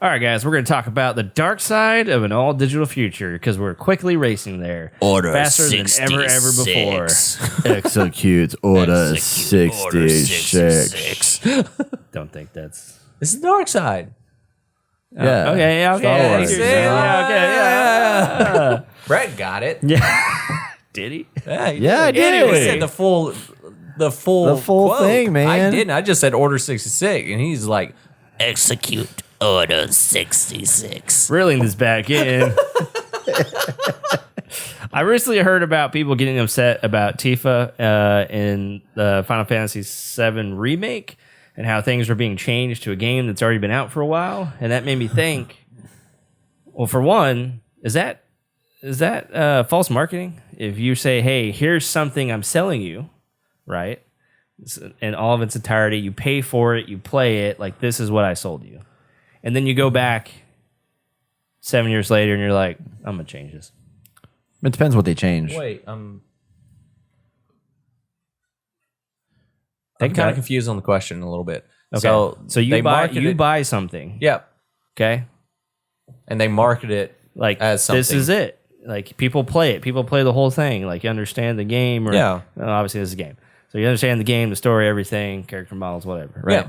All right, guys, we're going to talk about the dark side of an all-digital future because we're quickly racing there. Order faster 66. than ever before. Execute Order 66. Don't think that's... This is the dark side. Yeah. Okay, yeah, okay. Star Wars. Yeah, okay, yeah. Brett got it. Yeah. Did he? Yeah, I did. He said the full quote. thing, man. I didn't. I just said Order 66, and he's like, execute Order 66. Reeling this back in. I recently heard about people getting upset about Tifa in the Final Fantasy VII Remake and how things were being changed to a game that's already been out for a while. And that made me think, well, for one, is that false marketing? If you say, hey, here's something I'm selling you, right? In all of its entirety, you pay for it, you play it, like this is what I sold you. And then you go back 7 years later and you're like, I'm going to change this. It depends what they change. Wait, I'm Think kind about of it. confused on the question a little bit. Okay. So you they buy market it- buy something. Yep. Okay? And they market it Like as this something. is it. Like people play it. People play the whole thing. Like you understand the game or Yeah. obviously this is a game. So you understand the game, the story, everything, character models, whatever, right? Yeah.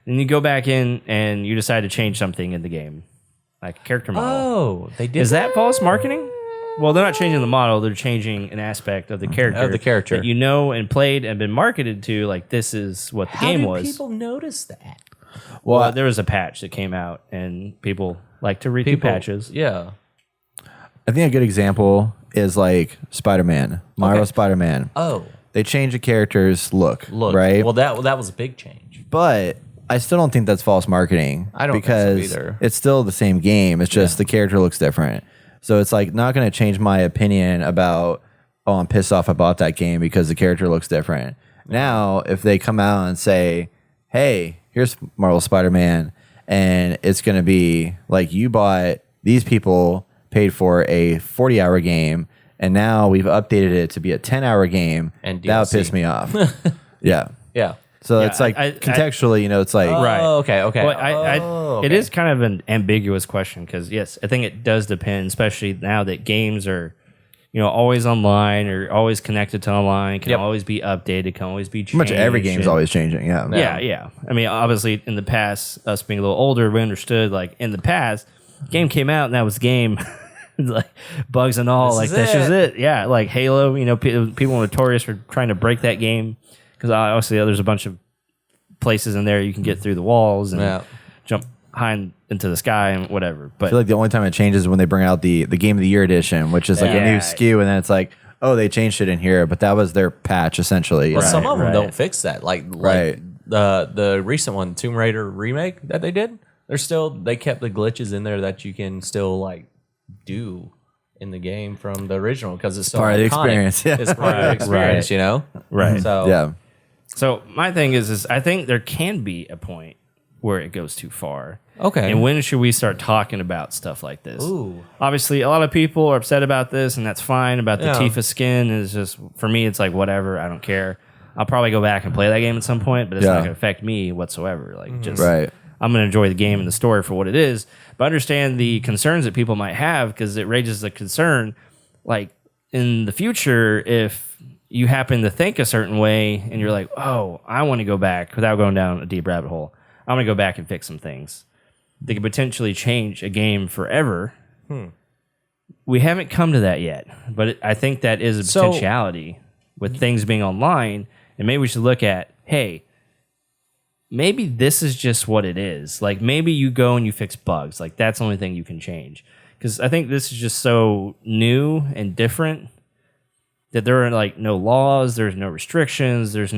And you go back in and you decide to change something in the game. Like a character model. Oh, they did. Is that false marketing? Well, they're not changing the model. They're changing an aspect of the character. Of the character. that you know and played and been marketed to. Like this is what the How game did was. people notice that? Well, there was a patch that came out, and people like to read through patches. Yeah. I think a good example is like Spider-Man, Marvel Okay. Spider-Man. Oh, They change the character's look, right? Well, that was a big change. But I still don't think that's false marketing. I don't think so because either. it's still the same game. It's just the character looks different. So it's like not going to change my opinion about, oh, I'm pissed off I bought that game because the character looks different. Now, if they come out and say, hey, here's Marvel Spider-Man, and it's going to be like you bought, these people paid for a 40-hour game, and now we've updated it to be a 10-hour game, And that would DLC. piss me off. Yeah. Yeah. So Yeah, it's like I- contextually, it's like Right. Oh, okay. Well, Okay. it is kind of an ambiguous question because yes, I think it does depend, especially now that games are, always online or always connected to online, can Yep. always be updated, can always be changed. pretty much every game's and- always changing. Yeah. Yeah. I mean, obviously, in the past, us being a little older, we understood like in the past, game came out and that was the game. Like bugs and all, This like is that's just it. Yeah, like Halo. People were notorious for trying to break that game because obviously there's a bunch of places in there you can get through the walls and Yeah. jump high into the sky and whatever. I But feel like the only time it changes is when they bring out the Game of the Year edition, which is like a Yeah. new SKU, and then it's like, oh, they changed it in here, but that was their patch essentially. Well, some of them right. don't fix that. Like Right. the recent one, Tomb Raider remake that they did. They kept the glitches in there that you can still like do in the game from the original because it's so part of the iconic. experience, yeah. It's part of the experience, Right. So Yeah. so my thing is I think there can be a point where it goes too far. Okay. And when should we start talking about stuff like this? Ooh. Obviously, a lot of people are upset about this, and that's fine. About the Yeah. Tifa skin is just for me. It's like whatever. I don't care. I'll probably go back and play that game at some point, but it's Yeah. not going to affect me whatsoever. Like just Right. I'm going to enjoy the game and the story for what it is, but understand the concerns that people might have because it raises the concern. Like in the future, if you happen to think a certain way and you're like, oh, I want to go back without going down a deep rabbit hole. I'm going to go back and fix some things. They could potentially change a game forever. We haven't come to that yet, but I think that is a So- potentiality with things being online. And maybe we should look at, hey, maybe this is just what it is. Like maybe you go and you fix bugs. Like that's the only thing you can change. Because I think this is just so new and different that there are like no laws, there's no restrictions, there's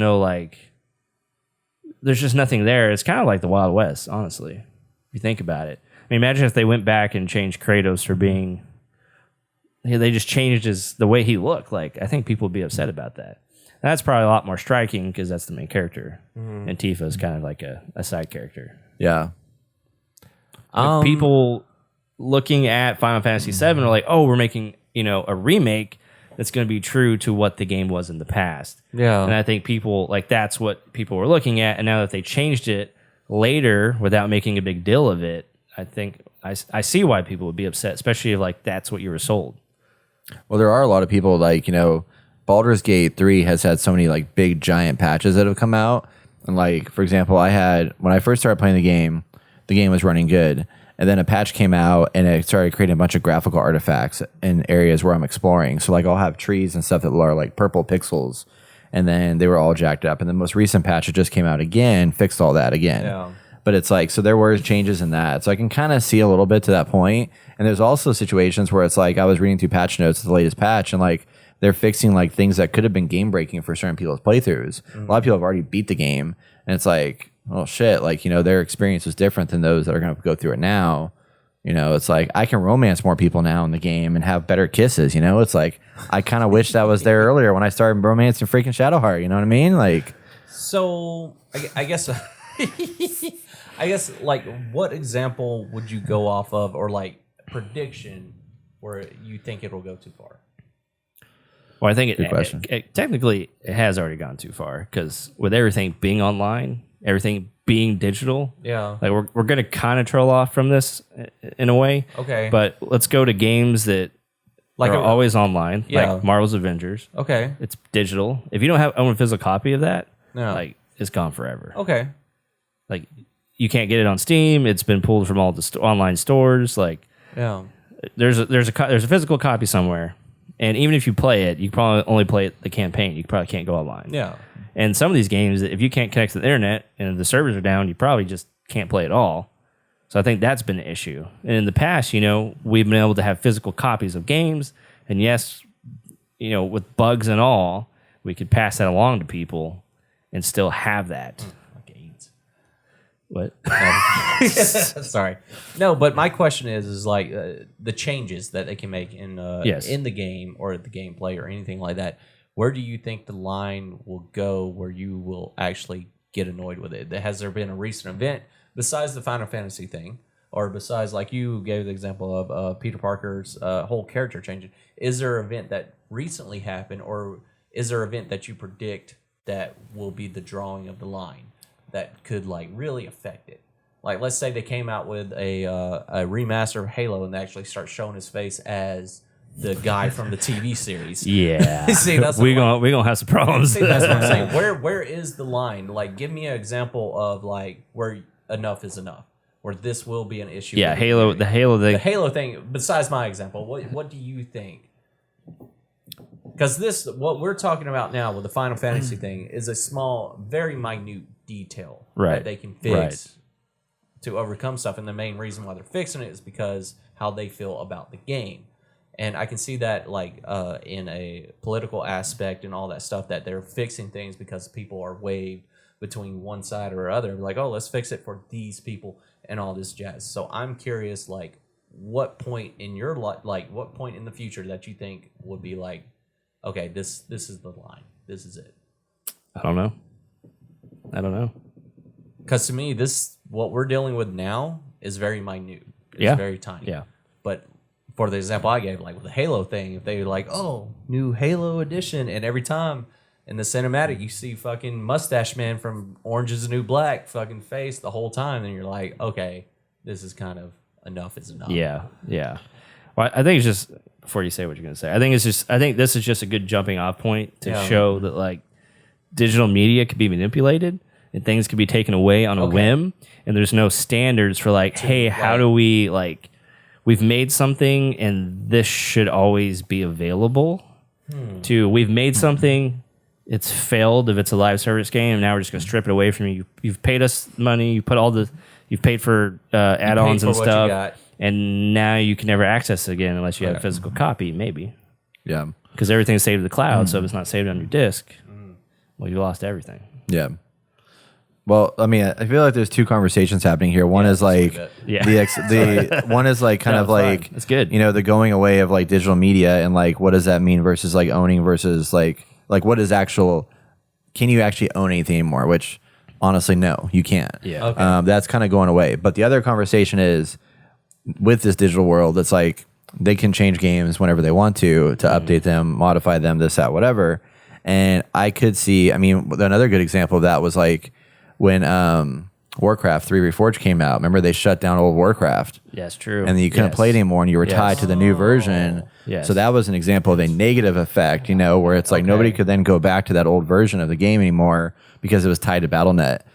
just nothing there. It's kind of like the Wild West, honestly, if you think about it. I mean, imagine if they went back and changed Kratos for being, they just changed the way he looked. Like I think people would be upset about that. And that's probably a lot more striking because that's the main character, and Tifa is kind of like a side character. Yeah. People looking at Final Fantasy VII are like, oh, we're making a remake that's going to be true to what the game was in the past. Yeah. And I think people like that's what people were looking at, and now that they changed it later without making a big deal of it, I think I see why people would be upset, especially if like that's what you were sold. Well, there are a lot of people like, Baldur's Gate 3 has had so many like big giant patches that have come out. And like, for example, when I first started playing the game was running good. And then a patch came out and it started creating a bunch of graphical artifacts in areas where I'm exploring. So like I'll have trees and stuff that are like purple pixels, and then they were all jacked up. And the most recent patch that just came out again fixed all that again. Yeah. But it's like, so there were changes in that. So I can kind of see a little bit to that point. And there's also situations where it's like I was reading through patch notes of the latest patch, and like they're fixing like things that could have been game breaking for certain people's playthroughs. A lot of people have already beat the game, and it's like, oh shit, like, their experience is different than those that are going to go through it now. It's like I can romance more people now in the game and have better kisses. It's like I kind of wish that was there earlier when I started romancing freaking Shadowheart. You know what I mean? Like, So I guess I guess like what example would you go off of, or like prediction where you think it'll go too far? Well, I think Good question. Technically it has already gone too far, because with everything being online, everything being digital, Yeah. like we're going to kind of trail off from this in a way. Okay. But let's go to games that Like are a- always online, Yeah. like Marvel's Avengers. Okay. It's digital. If you don't own a physical copy of that, No. like it's gone forever. Okay. Like you can't get it on Steam. It's been pulled from all the online stores. Like Yeah. there's a physical copy somewhere, and even if you play it, you probably only play the campaign. You probably can't go online. Yeah. And some of these games, if you can't connect to the internet and the servers are down, you probably just can't play at all. So I think that's been an issue. And in the past, we've been able to have physical copies of games, and yes, with bugs and all, we could pass that along to people and still have that. Like AIDS. What? Sorry. No, but my question is like the changes that they can make in Yes. in the game or the gameplay or anything like that. Where do you think the line will go where you will actually get annoyed with it? Has there been a recent event besides the Final Fantasy thing, or besides like you gave the example of Peter Parker's whole character changing? Is there an event that recently happened, or is there an event that you predict that will be the drawing of the line that could like really affect it? Like, let's say they came out with a remaster of Halo and they actually start showing his face as the guy from the TV series. Yeah. See, that's we're gonna have some problems. See, that's what I'm saying. Where is the line? Like, give me an example of like where enough is enough, where this will be an issue. Yeah, with Halo. The Halo thing. the Halo thing. Besides my example, what do you think? Because what we're talking about now with the Final Fantasy thing is a small, very minute detail Right. that they can fix Right. to overcome stuff, and the main reason why they're fixing it is because how they feel about the game. And I can see that like in a political aspect and all that stuff, that they're fixing things because people are waved between one side or other. Like, oh, let's fix it for these people and all this jazz. So I'm curious, like, what point in your life, like, what point in the future that you think would be like, okay, this is the line, this is it. I don't know. Because to me, what we're dealing with now is very minute. It's Yeah. very tiny. Yeah. But for the example I gave, like with the Halo thing, if they were like, oh, new Halo edition, and every time in the cinematic you see fucking Mustache Man from Orange is the New Black fucking face the whole time, then you're like, okay, this is kind of enough is enough. Yeah. Well, I think it's just, before you say what you're gonna say, I think this is just a good jumping off point to Yeah. show that like digital media could be manipulated and things could be taken away on a whim, and there's no standards for like, hey, how do we like, we've made something and this should always be available. To we've made something, it's failed if it's a live service game, and now we're just gonna strip it away from you. You've paid us money, you've paid for add-ons for and what you stuff, got. and now you can never access it again unless you have a physical copy, maybe, yeah. because everything's saved to the cloud. So if it's not saved on your disk, well, you lost everything. Yeah. Well, I mean, I feel like there's two conversations happening here. One is like Yeah. the one is like kind No, of it's fine. like It's good. the going away of like digital media, and like what does that mean versus like owning versus like what is actual, can you actually own anything anymore? Which honestly, no, you can't. Yeah. Okay. That's kind of going away. But the other conversation is with this digital world, it's like they can change games whenever they want to update them, modify them, this, that, whatever. And I could see, I mean, another good example of that was like when Warcraft 3 Reforged came out. Remember they shut down old Warcraft. Yeah, it's true. And then you couldn't play it anymore and you were tied to the new version. Yes. So that was an example of a negative effect, you know, where it's like nobody could then go back to that old version of the game anymore because it was tied to Battle.net.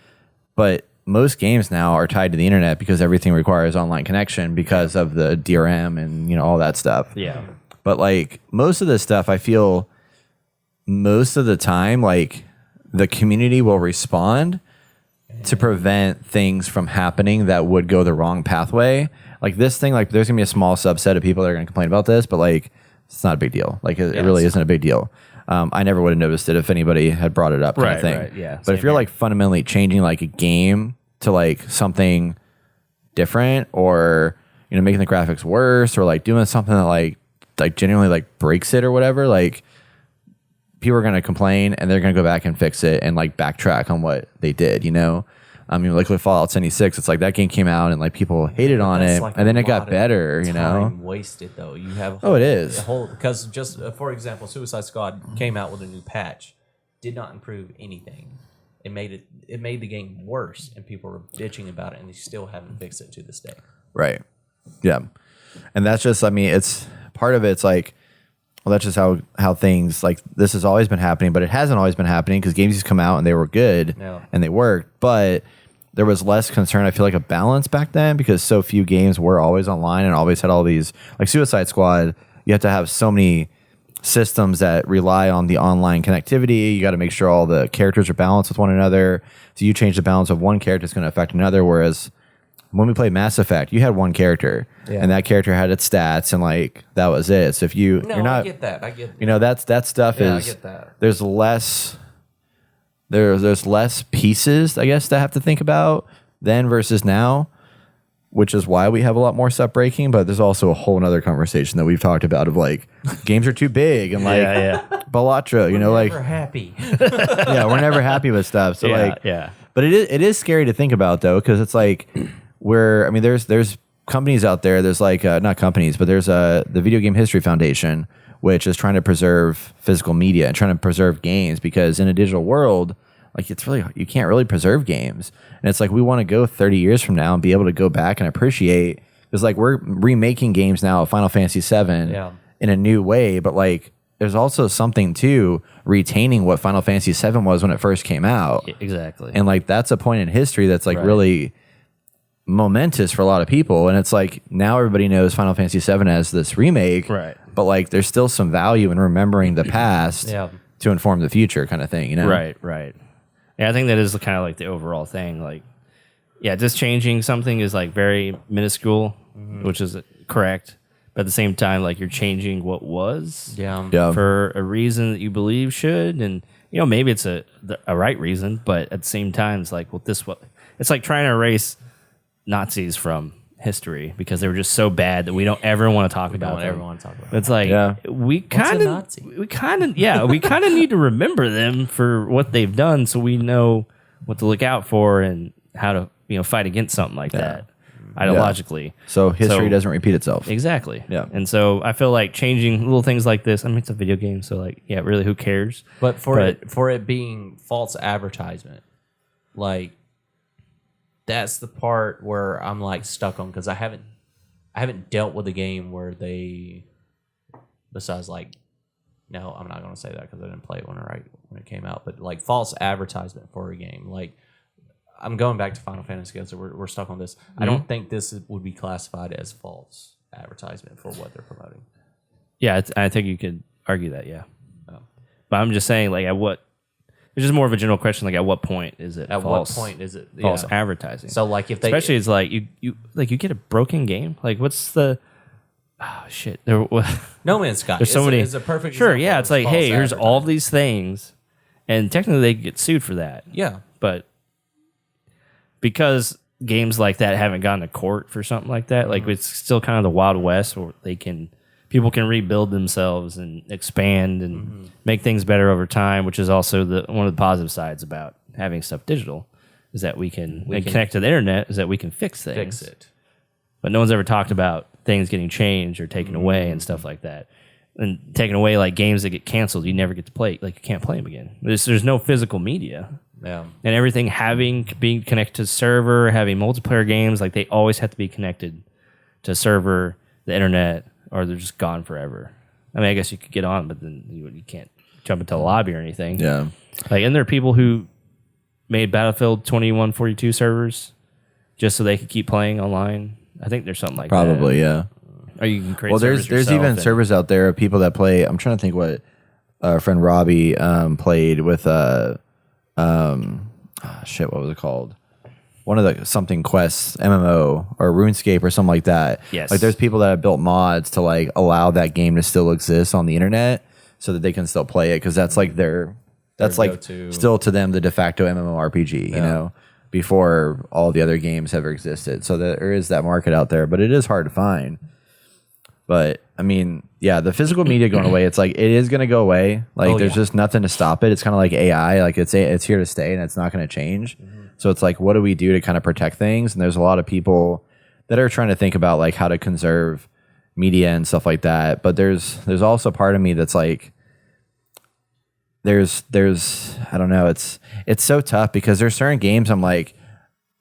But most games now are tied to the internet because everything requires online connection because of the DRM and, you know, all that stuff. Yeah. But like most of this stuff, I feel most of the time, like the community will respond to prevent things from happening that would go the wrong pathway. Like this thing, like there's gonna be a small subset of people that are gonna complain about this, but like it's not a big deal. Like it really isn't a big deal. I never would have noticed it if anybody had brought it up, kind of thing. Right, yeah. But if you're like fundamentally changing like a game to like something different, or you know making the graphics worse, or like doing something that like genuinely like breaks it or whatever, like people are going to complain and they're going to go back and fix it and like backtrack on what they did, you know? I mean, like with Fallout 76, it's like that game came out and like people hated on it, like and then it got better, you know? Time wasted though. You have Oh, it is. a whole because just for example, Suicide Squad came out with a new patch, did not improve anything. It made the game worse, and people were bitching about it, and they still haven't fixed it to this day. Right. Yeah. And that's just, I mean, it's part of it's like, well, that's just how things like this has always been happening, but it hasn't always been happening because games used to come out and they were good and they worked, but there was less concern. I feel like a balance back then because so few games were always online and always had all these, like Suicide Squad, you have to have so many systems that rely on the online connectivity. You got to make sure all the characters are balanced with one another. So you change the balance of one character, it's going to affect another. Whereas when we played Mass Effect, you had one character, and that character had its stats, and like that was it. So if you're not, I get that. I get you know, that stuff is. I get that. There's less. There's less pieces, I guess, to have to think about then versus now, which is why we have a lot more stuff breaking. But there's also a whole other conversation that we've talked about of like games are too big and like Balatro, you know, like We're happy. yeah, we're never happy with stuff. So but it is scary to think about though, because it's like I mean, there's companies out there. There's like not companies, but there's the Video Game History Foundation, which is trying to preserve physical media and trying to preserve games, because in a digital world, like it's really, you can't really preserve games. And it's like we want to go 30 years from now and be able to go back and appreciate, because like we're remaking games now, Final Fantasy VII in a new way, but like there's also something to retaining what Final Fantasy VII was when it first came out. Exactly. And like that's a point in history that's like really momentous for a lot of people. And it's like now everybody knows Final Fantasy VII as this remake, right? But like there's still some value in remembering the past to inform the future, kind of thing, you know? Right. Yeah, I think that is kind of like the overall thing. Like, yeah, just changing something is like very minuscule, which is correct. But at the same time, like you're changing what was for a reason that you believe should. And, you know, maybe it's a right reason, but at the same time, it's like, well, it's like trying to erase Nazis from history because they were just so bad that we don't ever want to talk about them. It's like we kind of need to remember them for what they've done, so we know what to look out for and how to, you know, fight against something like that ideologically. So history doesn't repeat itself. Exactly. Yeah. And so I feel like changing little things like this. I mean, it's a video game, so like, yeah, really, who cares? But for it being false advertisement, like, that's the part where I'm like stuck on, because I haven't dealt with a game where they, besides like, no, I'm not going to say that because I didn't play it when it came out, but like false advertisement for a game. Like, I'm going back to Final Fantasy because we're stuck on this. I don't think this would be classified as false advertisement for what they're promoting. Yeah, I think you could argue that, yeah. But I'm just saying, like, it's just more of a general question, like at what point is it false? What point is it false advertising? So like if they, especially it's like you get a broken game. Like what's the shit? No Man's Sky. There's so many. It's a perfect sure. example. Yeah, it's like, hey, here's all these things, and technically they get sued for that. Yeah, but because games like that haven't gone to court for something like that, like it's still kind of the Wild West where people can rebuild themselves and expand and make things better over time, which is also one of the positive sides about having stuff digital, is that we can connect to the internet, is that we can fix things. Fix it. But no one's ever talked about things getting changed or taken away and stuff like that. and taking away like games that get canceled, you never get to play. Like you can't play them again. There's no physical media. Yeah. And everything being connected to server, having multiplayer games, like they always have to be connected to server, the internet, or they're just gone forever. I mean, I guess you could get on, but then you can't jump into a lobby or anything. Yeah. Like, and there are people who made Battlefield 2142 servers just so they could keep playing online. I think there's something like that. Probably, yeah. Or you can create. Well, there's servers even yourself servers out there of people that play. I'm trying to think what our friend Robbie played with. Shit, what was it called? One of the something quests, MMO or RuneScape or something like that. Yes. Like there's people that have built mods to like allow that game to still exist on the internet so that they can still play it because that's like that's like go-to. still to them the de facto MMORPG, you know, before all the other games ever existed. So there is that market out there, but it is hard to find. But I mean, yeah, the physical media going away, it's like it is going to go away. Like there's just nothing to stop it. It's kind of like AI, like it's here to stay and it's not going to change. So it's like, what do we do to kind of protect things? And there's a lot of people that are trying to think about like how to conserve media and stuff like that. But there's also part of me that's like, there's I don't know. It's so tough because there's certain games I'm like,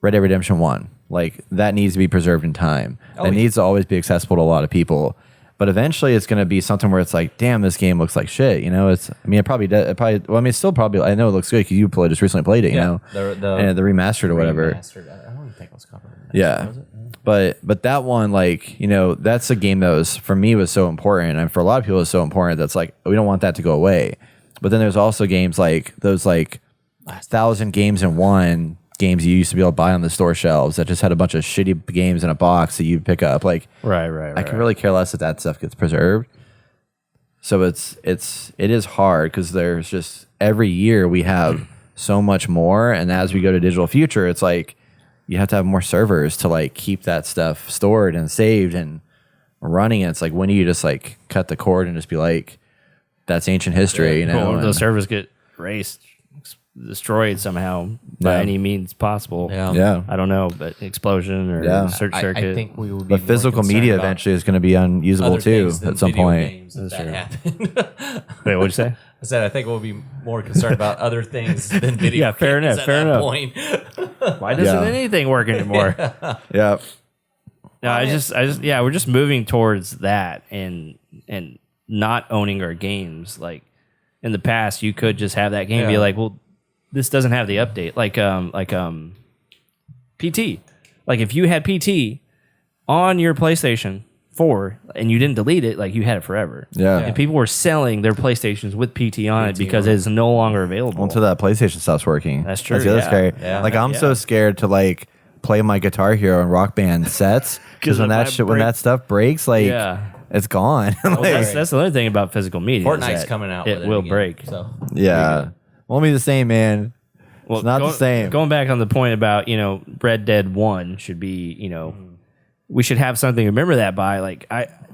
Red Dead Redemption 1. Like that needs to be preserved in time. It needs to always be accessible to a lot of people. But eventually, it's going to be something where it's like, damn, this game looks like shit. You know, it's. I mean, it probably does. Well, I mean, it's still probably. I know it looks good because you just recently played it. You know, the remastered or whatever. Remastered. I don't even think it was covered. Yeah, but that one, like, you know, that's a game that was for me was so important, and for a lot of people, it's so important. That's like we don't want that to go away. But then there's also games like those like 1,000 games in one. Games you used to be able to buy on the store shelves that just had a bunch of shitty games in a box that you pick up. Like, Right. I can really care less if that stuff gets preserved. So it is hard because there's just every year we have so much more, and as we go to digital future, it's like you have to have more servers to like keep that stuff stored and saved and running. It's like when do you just like cut the cord and just be like, that's ancient history, you know? Well, those servers get erased, destroyed somehow by any means possible. Yeah. I don't know, but explosion or search circuit. I think we would be But physical media eventually is going to be unusable too at some point. Wait, what'd you say? I said I think we'll be more concerned about other things than video. Yeah, fair games enough, at fair that enough. Point. Why doesn't anything work anymore? Yeah. No, I just, we're just moving towards that and not owning our games. Like in the past, you could just have that game and be like, well, this doesn't have the update. Like PT. Like if you had PT on your PlayStation 4 and you didn't delete it, like you had it forever. Yeah. And people were selling their PlayStations with PT on it because it's no longer available. Until that PlayStation stops working. That's true, That's scary. Yeah. Like I'm so scared to like play my Guitar Hero and Rock Band sets because when that stuff breaks, like it's gone. Well, that's the other thing about physical media. Fortnite's coming out. It with will again, break. So Yeah. Won't be the same, man. Well, It's not the same. Going back on the point about, Red Dead 1 should be, we should have something to remember that by. Like,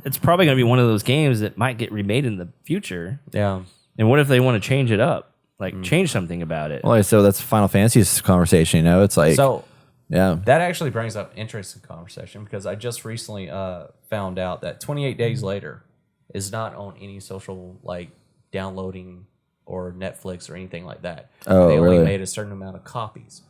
it's probably going to be one of those games that might get remade in the future. yeah. And what if they want to change it up? Like, change something about it. Well, so that's Final Fantasy's conversation, It's like, So yeah. that actually brings up interesting conversation because I just recently found out that 28 Days Later is not on any social like downloading or Netflix or anything like that. Oh, they only really? made a certain amount of copies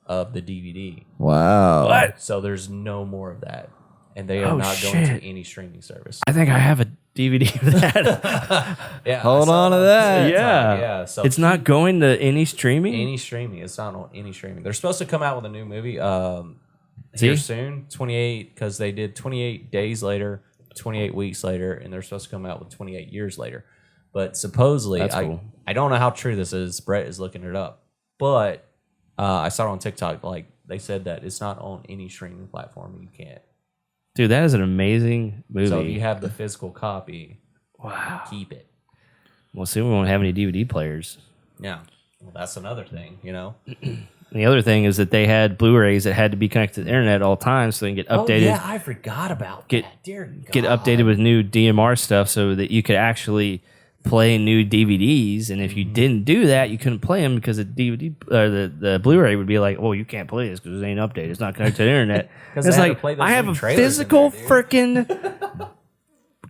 of the DVD. Wow. What? So there's no more of that. And they are not going to any streaming service. I think I have a DVD of that. Yeah. Hold on to that. Yeah. So It's not going to any streaming? any streaming. It's not on any streaming. They're supposed to come out with a new movie See? here soon, 28, because they did 28 days later, 28 weeks later, and they're supposed to come out with 28 years later. But supposedly, That's cool. I don't know how true this is. Brett is looking it up. But I saw it on TikTok. Like they said that it's not on any streaming platform. You can't. Dude, that is an amazing movie. So if you have the physical copy, wow. keep it. Well, soon we won't have any DVD players. Yeah. Well, that's another thing, And the other thing is that they had Blu-rays that had to be connected to the internet at all times so they can get updated. Oh, yeah, I forgot about Get- that. Dear God. Get updated with new DMR stuff so that you could actually play new DVDs. And if you didn't do that, you couldn't play them because the DVD the Blu-ray would be like, "Oh, you can't play this because it ain't updated. It's not connected to the internet." 'Cause It's they had to like play those I have new a trailers in physical there, dude. freaking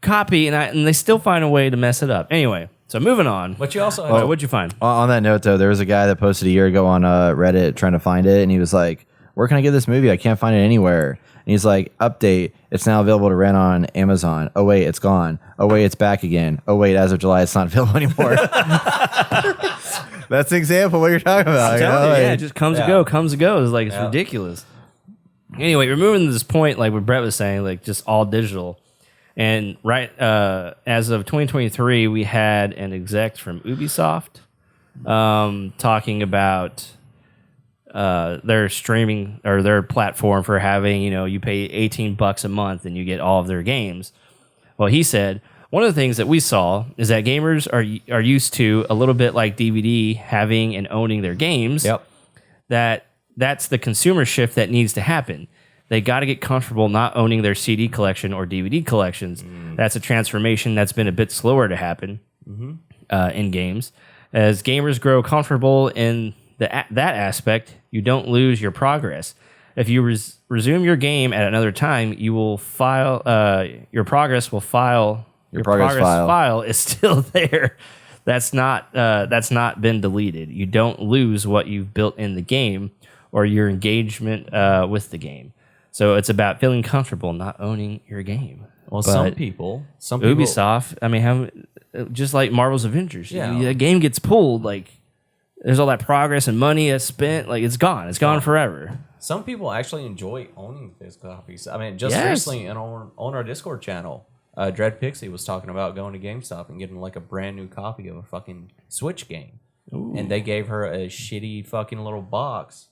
copy, and they still find a way to mess it up. Anyway, so moving on. But you also What'd you find? On that note, though, there was a guy that posted a year ago on Reddit trying to find it, and he was like, "Where can I get this movie? I can't find it anywhere." And he's like, "Update! It's now available to rent on Amazon. Oh wait, it's gone. Oh wait, it's back again. Oh wait, as of July, it's not available anymore." That's an example of what you're talking about. Yeah, it just comes and goes. Like, it's ridiculous. Anyway, we're moving to this point, like what Brett was saying, like just all digital. And as of 2023, we had an exec from Ubisoft talking about their streaming or their platform for having, you pay $18 a month and you get all of their games. Well, he said, one of the things that we saw is that gamers are used to a little bit like DVD having and owning their games. Yep. That's the consumer shift that needs to happen. They got to get comfortable not owning their CD collection or DVD collections. That's a transformation that's been a bit slower to happen in games. As gamers grow comfortable in that aspect, you don't lose your progress. If you resume your game at another time, you will file your progress will file. Your progress file is still there. That's not been deleted. You don't lose what you've built in the game or your engagement with the game. So it's about feeling comfortable not owning your game. Well, But some people, Ubisoft, I mean, just like Marvel's Avengers, Yeah. the game gets pulled. Like, there's all that progress and money that's spent. Like, it's gone. It's gone forever. Some people actually enjoy owning physical copies. I mean, just Yes. recently on our Discord channel, Dread Pixie was talking about going to GameStop and getting like a brand new copy of a fucking Switch game. And they gave her a shitty fucking little box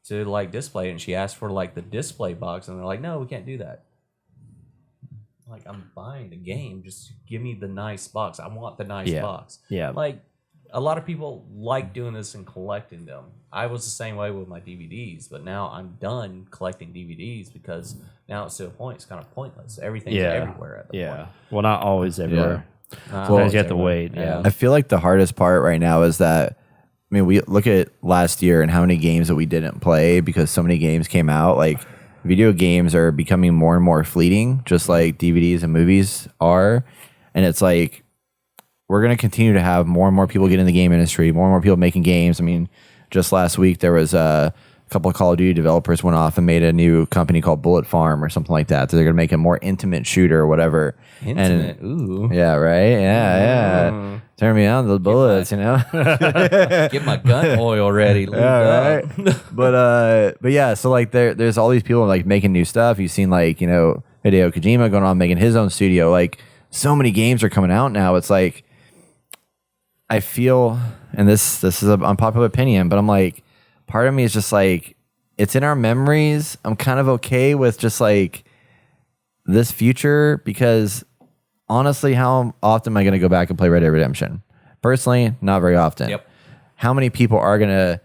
to like display it, and she asked for like the display box, and they're like, "No, we can't do that." Like, I'm buying the game, just give me the nice box. I want the nice box. Yeah. Like, a lot of people like doing this and collecting them. I was the same way with my DVDs, but now I'm done collecting DVDs because now it's to a point it's kind of pointless. Everything's everywhere at the point. Well, not always everywhere. Not Sometimes always you have to everywhere. wait. Yeah. I feel like the hardest part right now is that, I mean, we look at last year and how many games that we didn't play because so many games came out. Like, video games are becoming more and more fleeting, just like DVDs and movies are. And it's like, we're going to continue to have more and more people get in the game industry, more and more people making games. I mean, just last week, there was a couple of Call of Duty developers went off and made a new company called Bullet Farm or something like that. So they're going to make a more intimate shooter or whatever. Intimate. Ooh. Yeah, right? Yeah. Turn me on, the bullets, Get my gun oil ready. Lubed Yeah, up. but yeah, so like there's all these people like making new stuff. You've seen like, Hideo Kojima going on making his own studio. Like, so many games are coming out now. It's like, I feel, and this is an unpopular opinion, but I'm like, part of me is just like, it's in our memories. I'm kind of okay with just like this future because honestly, how often am I going to go back and play Red Dead Redemption? Personally, not very often. Yep. How many people are going to,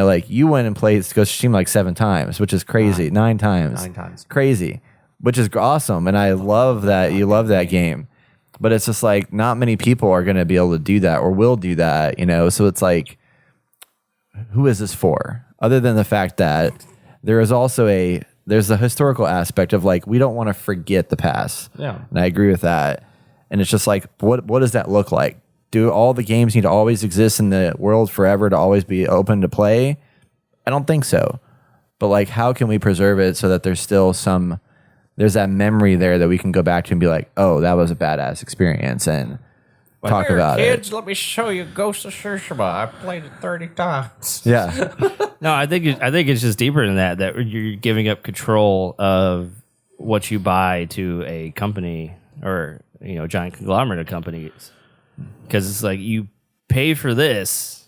like you went and played Ghost of Tsushima like 7 times, which is crazy. 9 times. 9 times. Crazy, which is awesome. And I love that you love that game. But it's just like not many people are going to be able to do that or will do that, So it's like, who is this for? Other than the fact that there is also there's a historical aspect of like, we don't want to forget the past. Yeah. And I agree with that. And it's just like, what does that look like? Do all the games need to always exist in the world forever to always be open to play? I don't think so. But like, how can we preserve it so that there's still there's that memory there that we can go back to and be like, oh, that was a badass experience and talk about it. Let me show you Ghost of Tsushima. I played it 30 times. Yeah. No, I think it's just deeper than that. That you're giving up control of what you buy to a company or giant conglomerate of companies, because it's like you pay for this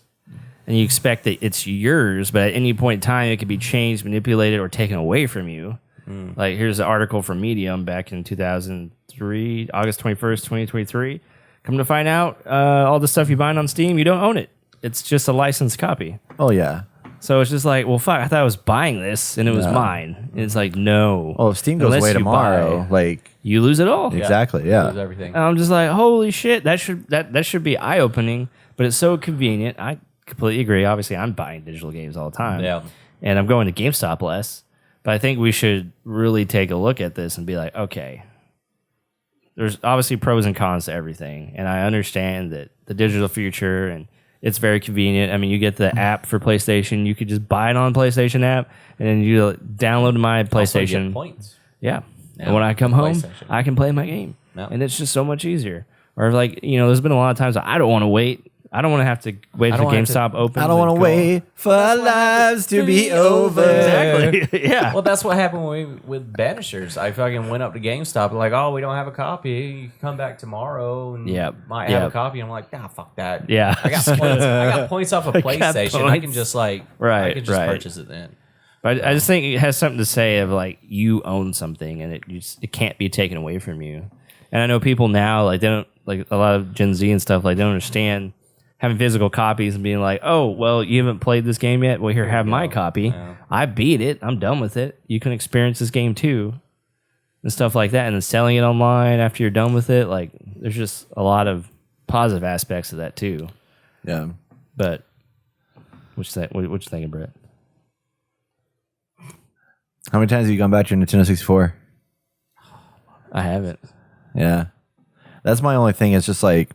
and you expect that it's yours, but at any point in time it could be changed, manipulated, or taken away from you. Like, here's an article from Medium back in 2003, August 21st, 2023. Come to find out, all the stuff you buy on Steam, you don't own it. It's just a licensed copy. Oh, yeah. So it's just like, well, fuck, I thought I was buying this and it was mine. And it's like, no. Oh, if Steam goes Unless away you tomorrow, buy, like, you lose it all. exactly, yeah. Lose everything. And I'm just like, holy shit, that should be eye opening, but it's so convenient. I completely agree. Obviously, I'm buying digital games all the time. Yeah. And I'm going to GameStop less. But I think we should really take a look at this and be like, okay, there's obviously pros and cons to everything, and I understand that the digital future and it's very convenient. I mean, you get the app for PlayStation. You could just buy it on PlayStation app, and then you download my Also, you get PlayStation. points. Yeah. Yeah, And when I come home, PlayStation. I can play my game. Yeah. And it's just so much easier. Or like, there's been a lot of times I don't want to wait. I don't want to have to wait I till don't have to- GameStop opens. I don't want and to go- wait for our lives to be over. Exactly. Yeah. Well, that's what happened with Banishers. I fucking went up to GameStop like, oh, we don't have a copy. You can come back tomorrow and Yep. might have Yep. a copy. I'm like, nah, fuck that. Yeah. I got points. I got points off of I got PlayStation. I can points. just I Right, can just right. purchase it then. But I just think it has something to say of like you own something and it can't be taken away from you. And I know people now like they don't like a lot of Gen Z and stuff like they don't understand having physical copies and being like, oh well, you haven't played this game yet. Well, here, have my copy. Yeah. I beat it. I'm done with it. You can experience this game too, and stuff like that. And then selling it online after you're done with it, like there's just a lot of positive aspects of that too. Yeah. But what you thinking, Brett? How many times have you gone back to your Nintendo 64? I haven't. Yeah. That's my only thing. It's just like,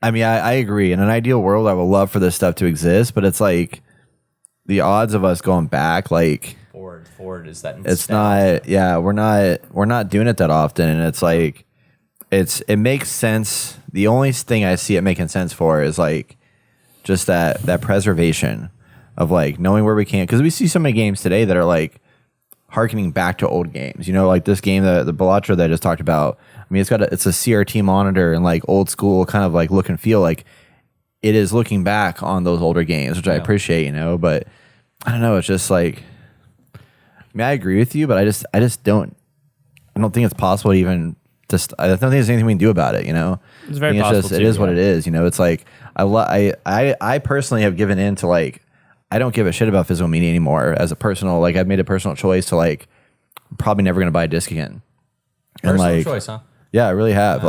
I mean, I agree. In an ideal world, I would love for this stuff to exist, but it's like the odds of us going back, like Forward is that. it's not. Yeah, we're not doing it that often, and it's like it makes sense. The only thing I see it making sense for is like just that preservation of like knowing where we can, because we see so many games today that are like harkening back to old games. Like this game, the Balatro that I just talked about. I mean, it's a CRT monitor and like old school kind of like look and feel. Like it is looking back on those older games, which I appreciate. But I don't know. It's just like, I mean, I agree with you, but I just don't. I don't think it's possible to even. I don't think there's anything we can do about it. It's very I think possible. it is what it is. It's like I personally have given in to like. I don't give a shit about physical media anymore as a personal, like I've made a personal choice to like, I'm probably never going to buy a disc again. And Personal like, choice, huh? yeah, I really have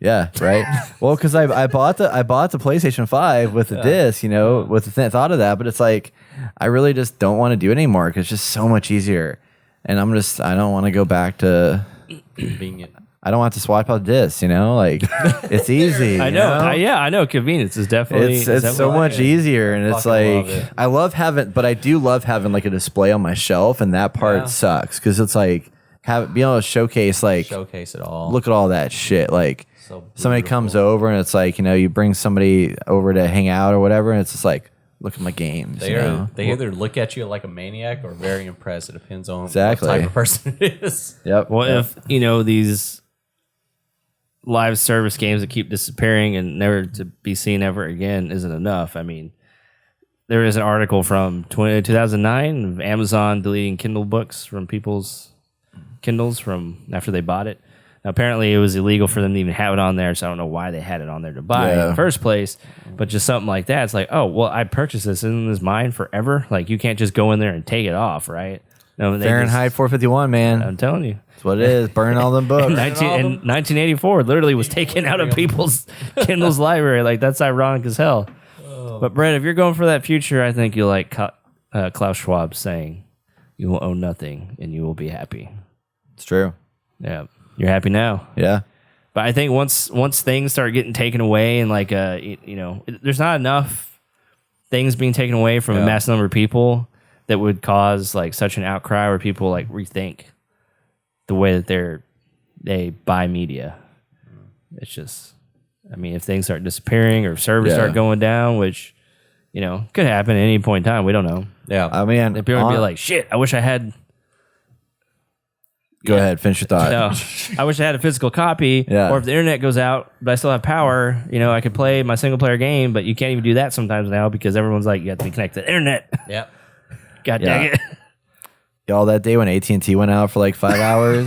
yeah, right. Well, cause I bought the PlayStation 5 with the disc, with the thought of that, but it's like, I really just don't want to do it anymore. Cause it's just so much easier. And I don't want to go back to, Convenient. I don't want to swap out discs, like it's easy. I know. I know. Convenience is definitely. It's so much easier, and it's Fucking like love it. I love having, but I do love having like a display on my shelf, and that part Yeah. sucks because it's like being able to showcase like Showcase it all. look at all that shit. Like So somebody beautiful. comes over and it's like you bring somebody over to hang out or whatever, and it's just like look at my games. They either look at you like a maniac or very impressed. It depends on Exactly. what type of person it is. Yep. Well, yep. if these live service games that keep disappearing and never to be seen ever again isn't enough. I mean, there is an article from 2009 of Amazon deleting Kindle books from people's Kindles from after they bought it. Now, apparently, it was illegal for them to even have it on there, so I don't know why they had it on there to buy in Yeah. the first place. But just something like that, it's like, oh, well, I purchased this. Isn't this mine forever? Like, you can't just go in there and take it off, right? No, they Fahrenheit 451, man. I'm telling you. That's what it is. Burn all them books. In 1984, literally was taken out of people's Kindle's library. Like, that's ironic as hell. But, Brett, if you're going for that future, I think you'll like Klaus Schwab saying, you will own nothing and you will be happy. It's true. Yeah. You're happy now. Yeah. But I think once things start getting taken away and like, there's not enough things being taken away from a mass number of people that would cause like such an outcry where people like rethink the way that they buy media. It's just, I mean, if things start disappearing or servers Yeah. start going down, which, could happen at any point in time. We don't know. Yeah. I mean, And people would be like, shit, I wish I had, go ahead, finish your thought. I wish I had a physical copy. Yeah. Or if the internet goes out, but I still have power, I could play my single player game, but you can't even do that sometimes now because everyone's like, you have to be connected to the internet. Yep. God Yeah. dang it. Y'all, that day when AT&T went out for like 5 hours,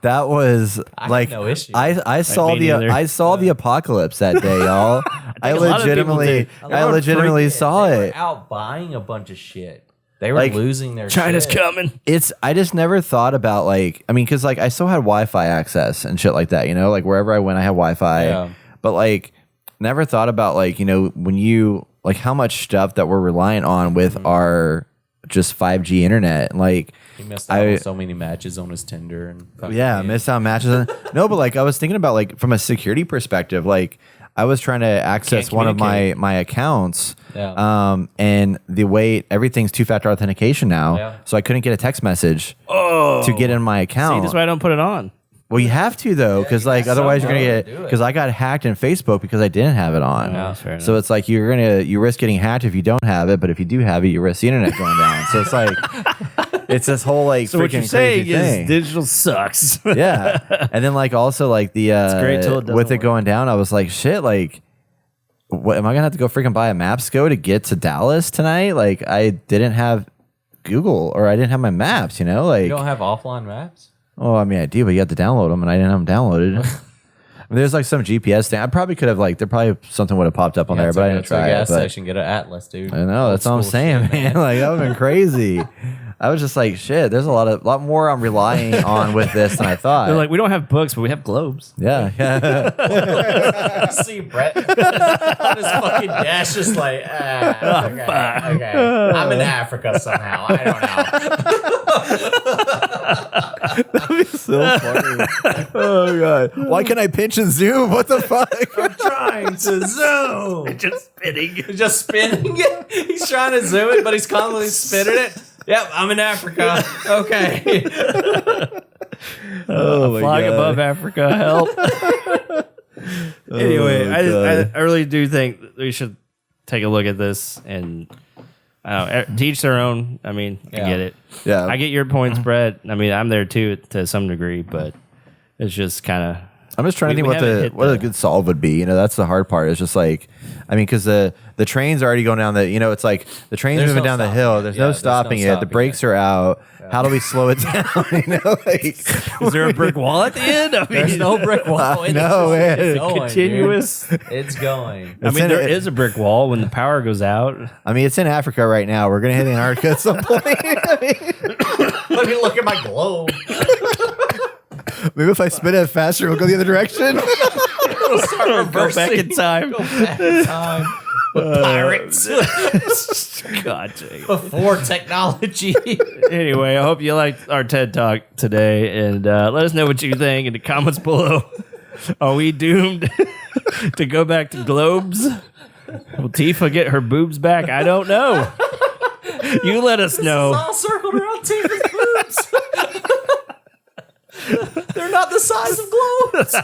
that was I like had no issue. I saw me the neither. I saw the apocalypse that day, y'all. I a lot of people legitimately did. I legitimately saw They were it. out buying a bunch of shit. They were Like, losing their China's shit. coming. I just never thought about like, I mean, because like I still had Wi-Fi access and shit like that, like wherever I went I had Wi-Fi. Yeah. But like never thought about like, when you like how much stuff that we're reliant on with our just 5G internet. Like He missed out on so many matches on his Tinder and fucking missed out matches. No, but like I was thinking about like from a security perspective, like I was trying to access one of my accounts, and the way everything's 2-factor authentication now, so I couldn't get a text message to get in my account. See, that's why I don't put it on. Well, you have to though, because like otherwise you're gonna get because I got hacked in Facebook because I didn't have it on. No, fair enough. So it's like you risk getting hacked if you don't have it, but if you do have it, you risk the internet going down. So it's like it's this whole like So freaking what you're saying crazy is thing. digital sucks. Yeah, and then like also like the great till it doesn't with it work. going down, I was like, shit, like. What am I gonna have to go freaking buy a Maps.go to get to Dallas tonight? Like I didn't have Google or I didn't have my maps, you know? Like You don't have offline maps? oh, I mean I do, but you have to download them and I didn't have them downloaded. I mean, there's like some GPS thing. I probably could have like there probably something would have popped up on there, but I didn't to a try gas it. But station, get an Atlas, dude. I know that's what I'm saying, man. Like that would have been crazy. I was just like, shit. There's a lot more I'm relying on with this than I thought. They're like, we don't have books, but we have globes. yeah. See Brett on his fucking dash, just like, okay. I'm in Africa somehow. I don't know. So funny. Oh god. Why can't I pinch and zoom? What the fuck? I'm trying to zoom. Just spinning. Just spinning it. He's trying to zoom it, but he's constantly spinning it. Yep, I'm in Africa. Okay. Oh my Flying god. above Africa, help. Anyway, I really do think that we should take a look at this and teach their own. I mean, I Yeah. get it. Yeah. I get your points, Brett. I mean, I'm there too to some degree, but it's just kind of. I'm just trying to think we haven't hit what the- a good solve would be. You know, that's the hard part. It's just like, I mean, because the train's already going down the, you know, it's like the train's There's moving no down the stopping hill. it. There's Yeah, no there's no stopping it. The stopping brakes it. are out. How do we slow it down? You know, like Is there a brick wall at the end? I mean, There's no brick wall. It's No, just- man. it's going, continuous. dude. It's going. I It's mean, in there it. is a brick wall when the power goes out. I mean, it's in Africa right now. We're gonna hit Antarctica at some point. Let me look at my globe. Maybe if I spin it faster, we'll go the other direction. It'll start Go reversing. back in time. Go back in time. With pirates. God dang. Before technology. Anyway, I hope you liked our TED Talk today, and let us know what you think in the comments below. Are we doomed to go back to globes? Will Tifa get her boobs back? I don't know. You let us know. All circled around Tifa's boobs. They're not the size of globes.